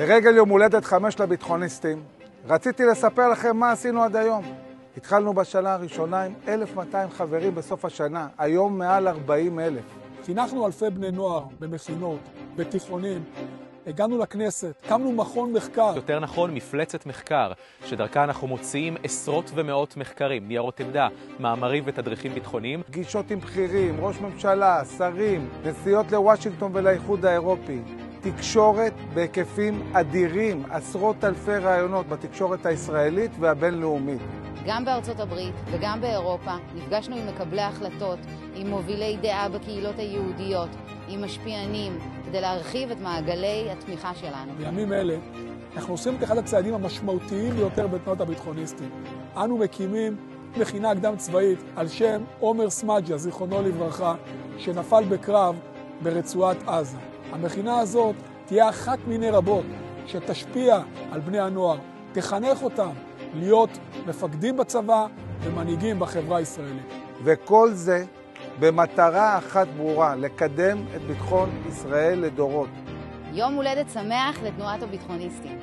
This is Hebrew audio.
לרגל יום הולדת 5 לביטחוניסטים, רציתי לספר לכם מה עשינו עד היום. התחלנו בשנה הראשונה עם 1,200 חברים בסוף השנה, היום מעל 40,000. חינכנו אלפי בני נוער במכינות, בתיכונים, הגענו לכנסת, קמנו מכון מחקר. יותר נכון, מפלצת מחקר, שדרכה אנחנו מוציאים עשרות ומאות מחקרים, ניירות עמדה, מאמרים ותדריכים ביטחוניים. פגישות עם בכירים, ראש ממשלה, שרים, נסיעות לוושינגטון ולאיחוד האירופי. תקשורת בהיקפים אדירים, עשרות אלפי רעיונות בתקשורת הישראלית והבינלאומית. גם בארצות הברית וגם באירופה נפגשנו עם מקבלי החלטות, עם מובילי דעה בקהילות היהודיות, עם משפיענים, כדי להרחיב את מעגלי התמיכה שלנו. בימים אלה אנחנו עושים את אחד הצעדים המשמעותיים ביותר בתנועת הביטחוניסטים. אנו מקימים מכינה קדם צבאית על שם עומר סמדג'ה, זיכרונו לברכה, שנפל בקרב ברצועת עזה. המכינה הזאת תהיה אחת מיני רבות שתשפיע על בני הנוער, תחנך אותם להיות מפקדים בצבא ומנהיגים בחברה הישראלית. וכל זה במטרה אחת ברורה, לקדם את ביטחון ישראל לדורות. יום הולדת שמח לתנועת הביטחוניסטים.